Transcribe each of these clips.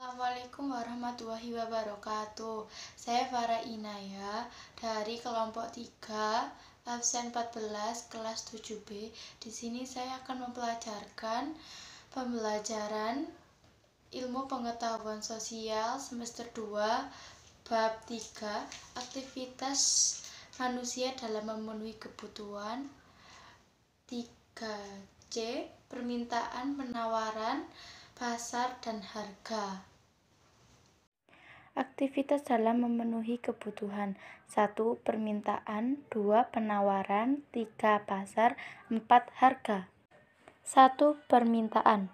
Assalamualaikum warahmatullahi wabarakatuh. Saya Farah Inaya dari kelompok 3, absen 14, kelas 7B. Di sini saya akan mempelajarkan pembelajaran ilmu pengetahuan sosial semester 2, bab 3, aktivitas manusia dalam memenuhi kebutuhan. 3C, permintaan, penawaran, pasar, dan harga. Aktivitas dalam memenuhi kebutuhan. 1. Permintaan. 2. Penawaran. 3. Pasar. 4. Harga. 1. Permintaan.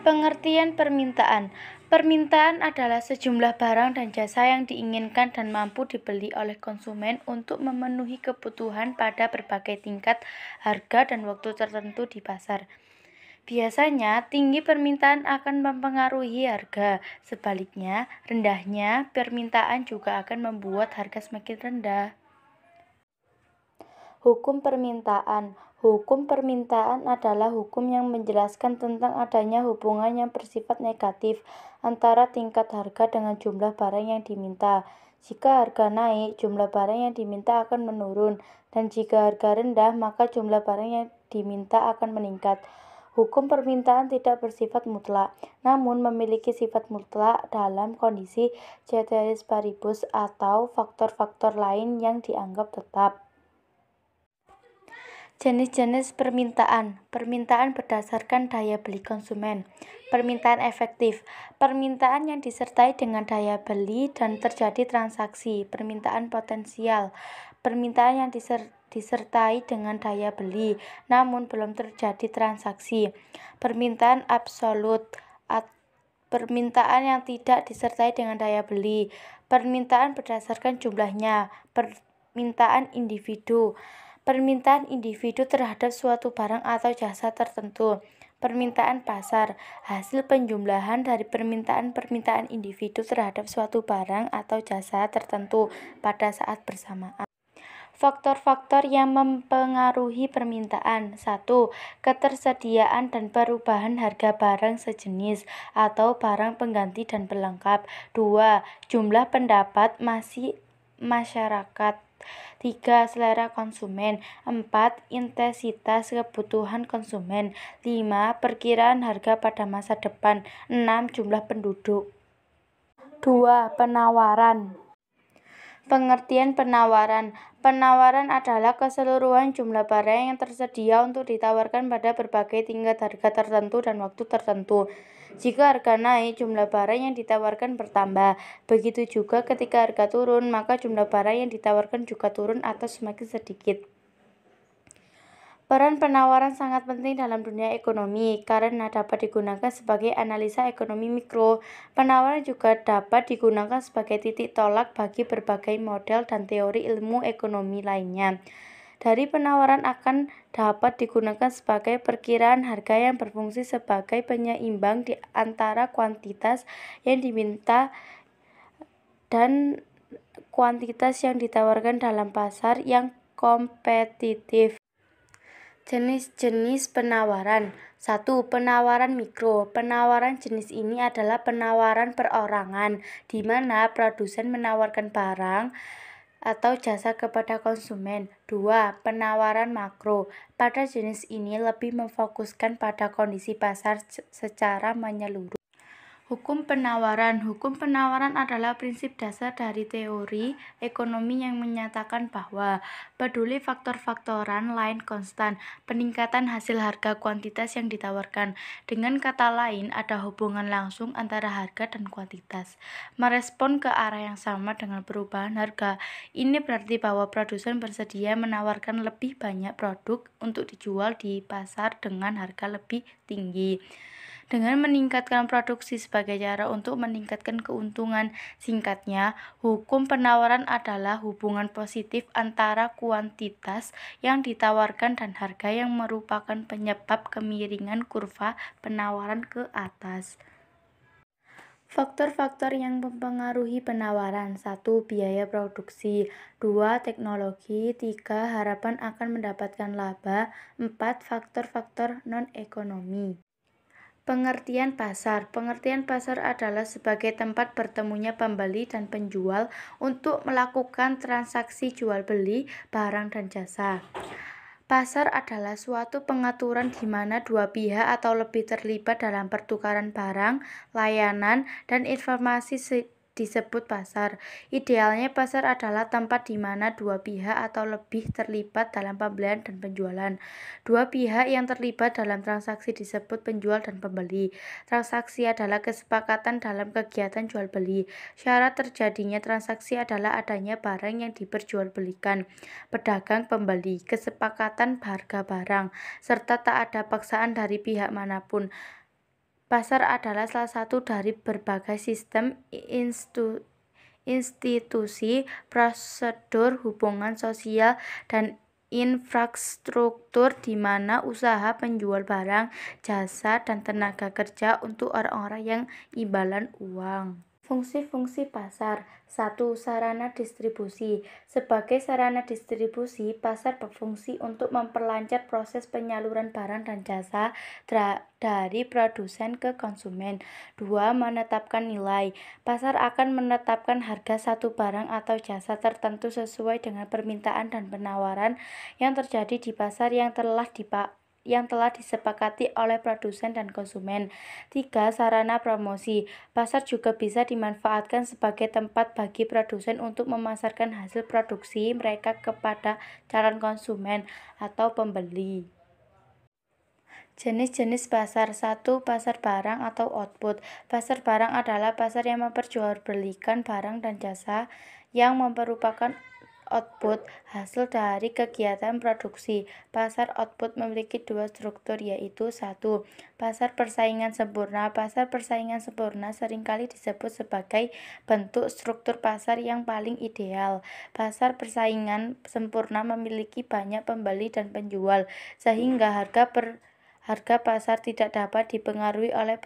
Pengertian permintaan. Permintaan adalah sejumlah barang dan jasa yang diinginkan dan mampu dibeli oleh konsumen untuk memenuhi kebutuhan pada berbagai tingkat, harga, dan waktu tertentu di pasar. Biasanya, tinggi permintaan akan mempengaruhi harga. Sebaliknya, rendahnya permintaan juga akan membuat harga semakin rendah. Hukum permintaan. Hukum permintaan adalah hukum yang menjelaskan tentang adanya hubungan yang bersifat negatif antara tingkat harga dengan jumlah barang yang diminta. Jika harga naik, jumlah barang yang diminta akan menurun, dan jika harga rendah, maka jumlah barang yang diminta akan meningkat. Hukum permintaan tidak bersifat mutlak, namun memiliki sifat mutlak dalam kondisi ceteris paribus atau faktor-faktor lain yang dianggap tetap. Jenis-jenis permintaan. Permintaan berdasarkan daya beli konsumen. Permintaan efektif. Permintaan yang disertai dengan daya beli dan terjadi transaksi. Permintaan potensial. Permintaan yang disertai dengan daya beli, namun belum terjadi transaksi. Permintaan absolut. Permintaan yang tidak disertai dengan daya beli. Permintaan berdasarkan jumlahnya. Permintaan individu. Permintaan individu terhadap suatu barang atau jasa tertentu. Permintaan pasar, hasil penjumlahan dari permintaan individu terhadap suatu barang atau jasa tertentu pada saat bersamaan. Faktor-faktor yang mempengaruhi permintaan. 1. Ketersediaan dan perubahan harga barang sejenis atau barang pengganti dan pelengkap. 2. Jumlah pendapat masyarakat. 3. Selera konsumen. 4. Intensitas kebutuhan konsumen. 5. Perkiraan harga pada masa depan. 6. Jumlah penduduk. 2. Penawaran. Pengertian penawaran. Penawaran adalah keseluruhan jumlah barang yang tersedia untuk ditawarkan pada berbagai tingkat harga tertentu dan waktu tertentu. Jika harga naik, jumlah barang yang ditawarkan bertambah. Begitu juga ketika harga turun, maka jumlah barang yang ditawarkan juga turun atau semakin sedikit. Peran penawaran sangat penting dalam dunia ekonomi karena dapat digunakan sebagai analisa ekonomi mikro. Penawaran juga dapat digunakan sebagai titik tolak bagi berbagai model dan teori ilmu ekonomi lainnya. Dari penawaran akan dapat digunakan sebagai perkiraan harga yang berfungsi sebagai penyeimbang di antara kuantitas yang diminta dan kuantitas yang ditawarkan dalam pasar yang kompetitif. Jenis-jenis penawaran. 1. Penawaran mikro. Penawaran jenis ini adalah penawaran perorangan, di mana produsen menawarkan barang atau jasa kepada konsumen. 2. Penawaran makro. Pada jenis ini lebih memfokuskan pada kondisi pasar secara menyeluruh. Hukum penawaran. Hukum penawaran adalah prinsip dasar dari teori ekonomi yang menyatakan bahwa peduli faktor-faktoran lain konstan, peningkatan hasil harga kuantitas yang ditawarkan. Dengan kata lain, ada hubungan langsung antara harga dan kuantitas. Merespon ke arah yang sama dengan perubahan harga. Ini berarti bahwa produsen bersedia menawarkan lebih banyak produk untuk dijual di pasar dengan harga lebih tinggi, dengan meningkatkan produksi sebagai cara untuk meningkatkan keuntungan. Singkatnya, hukum penawaran adalah hubungan positif antara kuantitas yang ditawarkan dan harga yang merupakan penyebab kemiringan kurva penawaran ke atas. Faktor-faktor yang mempengaruhi penawaran. 1. Biaya produksi. 2. Teknologi. 3. Harapan akan mendapatkan laba. 4. Faktor-faktor non-ekonomi. Pengertian pasar. Pengertian pasar adalah sebagai tempat bertemunya pembeli dan penjual untuk melakukan transaksi jual beli barang dan jasa. Pasar adalah suatu pengaturan di mana dua pihak atau lebih terlibat dalam pertukaran barang, layanan, dan informasi disebut pasar. Idealnya pasar adalah tempat di mana dua pihak atau lebih terlibat dalam pembelian dan penjualan. Dua pihak yang terlibat dalam transaksi disebut penjual dan pembeli. Transaksi adalah kesepakatan dalam kegiatan jual beli. Syarat terjadinya transaksi adalah adanya barang yang diperjualbelikan, pedagang pembeli, kesepakatan harga barang, serta tak ada paksaan dari pihak manapun. Pasar adalah salah satu dari berbagai sistem institusi, prosedur, hubungan sosial, dan infrastruktur di mana usaha penjual barang, jasa, dan tenaga kerja untuk orang-orang yang imbalan uang. Fungsi-fungsi pasar. 1. Sarana distribusi. Sebagai sarana distribusi, pasar berfungsi untuk memperlancar proses penyaluran barang dan jasa dari produsen ke konsumen. 2. Menetapkan nilai. Pasar akan menetapkan harga satu barang atau jasa tertentu sesuai dengan permintaan dan penawaran yang terjadi di pasar yang telah disepakati oleh produsen dan konsumen. 3. Sarana promosi. Pasar juga bisa dimanfaatkan sebagai tempat bagi produsen untuk memasarkan hasil produksi mereka kepada calon konsumen atau pembeli. Jenis-jenis pasar. 1. Pasar barang atau output. Pasar barang adalah pasar yang memperjualbelikan barang dan jasa yang merupakan output, hasil dari kegiatan produksi. Pasar output memiliki dua struktur, yaitu 1. Pasar persaingan sempurna. Pasar persaingan sempurna seringkali disebut sebagai bentuk struktur pasar yang paling ideal. Pasar persaingan sempurna memiliki banyak pembeli dan penjual, sehingga harga pasar tidak dapat dipengaruhi oleh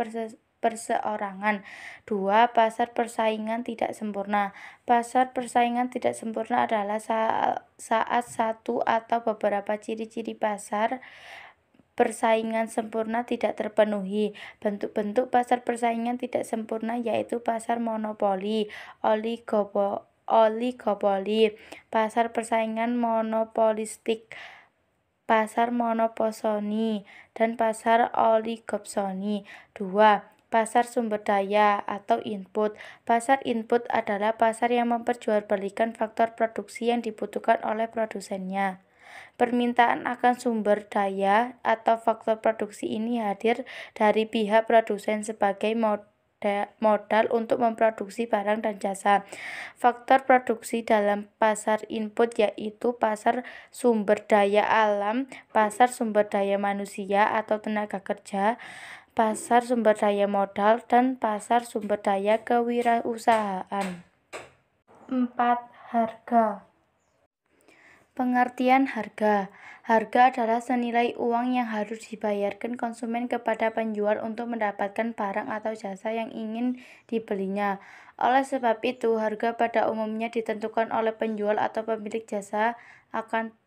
perseorangan. 2. Pasar persaingan tidak sempurna. Pasar persaingan tidak sempurna adalah saat satu atau beberapa ciri-ciri pasar persaingan sempurna tidak terpenuhi. Bentuk-bentuk pasar persaingan tidak sempurna yaitu pasar monopoli, oligopoli, pasar persaingan monopolistik, pasar monoposoni, dan pasar oligopsoni. 2. Pasar sumber daya atau input. Pasar input adalah pasar yang memperjualbelikan faktor produksi yang dibutuhkan oleh produsennya. Permintaan akan sumber daya atau faktor produksi ini hadir dari pihak produsen sebagai modal untuk memproduksi barang dan jasa. Faktor produksi dalam pasar input yaitu pasar sumber daya alam, pasar sumber daya manusia atau tenaga kerja, pasar sumber daya modal, dan pasar sumber daya kewirausahaan. 4. Harga. Pengertian harga. Harga adalah senilai uang yang harus dibayarkan konsumen kepada penjual untuk mendapatkan barang atau jasa yang ingin dibelinya. Oleh sebab itu, harga pada umumnya ditentukan oleh penjual atau pemilik jasa, akan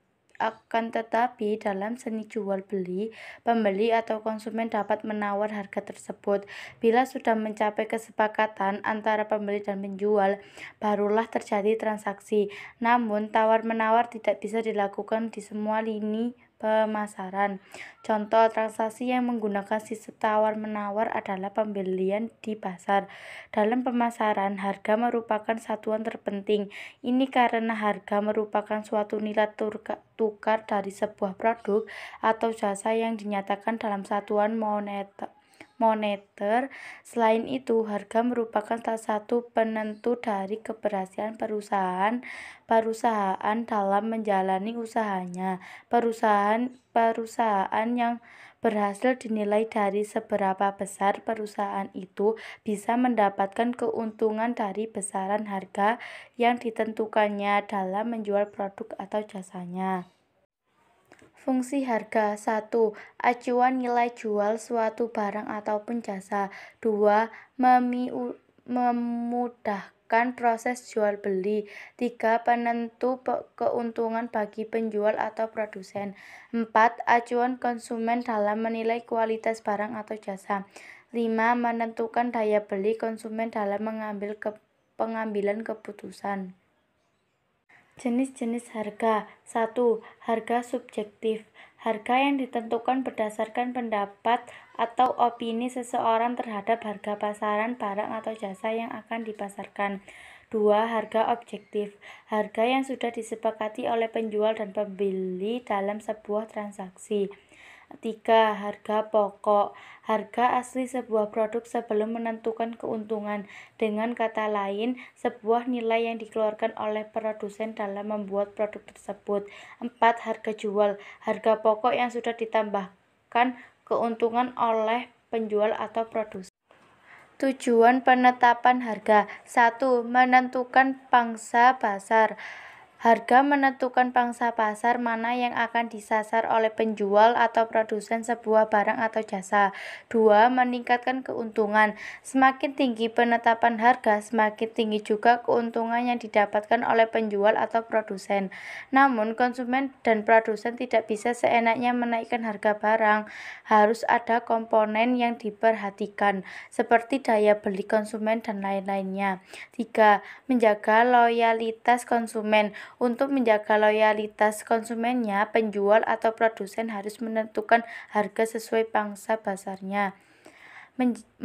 tetapi dalam seni jual beli, pembeli atau konsumen dapat menawar harga tersebut. Bila sudah mencapai kesepakatan antara pembeli dan penjual, barulah terjadi transaksi. Namun, tawar-menawar tidak bisa dilakukan di semua lini pemasaran. Contoh transaksi yang menggunakan sistem tawar-menawar adalah pembelian di pasar. Dalam pemasaran, harga merupakan satuan terpenting. Ini karena harga merupakan suatu nilai tukar dari sebuah produk atau jasa yang dinyatakan dalam satuan moneter. Selain itu, harga merupakan salah satu penentu dari keberhasilan perusahaan dalam menjalani usahanya. Perusahaan yang berhasil dinilai dari seberapa besar perusahaan itu bisa mendapatkan keuntungan dari besaran harga yang ditentukannya dalam menjual produk atau jasanya. Fungsi harga. 1. Acuan nilai jual suatu barang ataupun jasa. 2. menerapkan proses jual beli. 3. Penentu keuntungan bagi penjual atau produsen. 4. Acuan konsumen dalam menilai kualitas barang atau jasa. 5. Menentukan daya beli konsumen dalam pengambilan keputusan. Jenis-jenis harga. 1. Harga subjektif. Harga yang ditentukan berdasarkan pendapat atau opini seseorang terhadap harga pasaran barang atau jasa yang akan dipasarkan. 2. Harga objektif. Harga yang sudah disepakati oleh penjual dan pembeli dalam sebuah transaksi. 3. Harga pokok. Harga asli sebuah produk sebelum menentukan keuntungan. Dengan kata lain, sebuah nilai yang dikeluarkan oleh produsen dalam membuat produk tersebut. 4. Harga jual. Harga pokok yang sudah ditambahkan keuntungan oleh penjual atau produsen. Tujuan penetapan harga. 1. Menentukan pangsa pasar. Harga menentukan pangsa pasar mana yang akan disasar oleh penjual atau produsen sebuah barang atau jasa. 2. Meningkatkan keuntungan. Semakin tinggi penetapan harga, semakin tinggi juga keuntungan yang didapatkan oleh penjual atau produsen. Namun, konsumen dan produsen tidak bisa seenaknya menaikkan harga barang. Harus ada komponen yang diperhatikan, seperti daya beli konsumen dan lain-lainnya. 3. Menjaga loyalitas konsumen. Untuk menjaga loyalitas konsumennya, penjual atau produsen harus menentukan harga sesuai pangsa pasarnya. 4.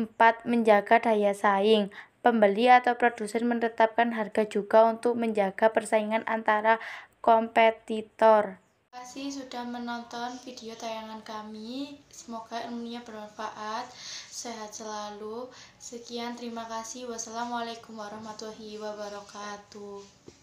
Menjaga daya saing. Pembeli atau produsen menetapkan harga juga untuk menjaga persaingan antara kompetitor. Terima kasih sudah menonton video tayangan kami. Semoga ilmunya bermanfaat. Sehat selalu. Sekian, terima kasih. Wassalamualaikum warahmatullahi wabarakatuh.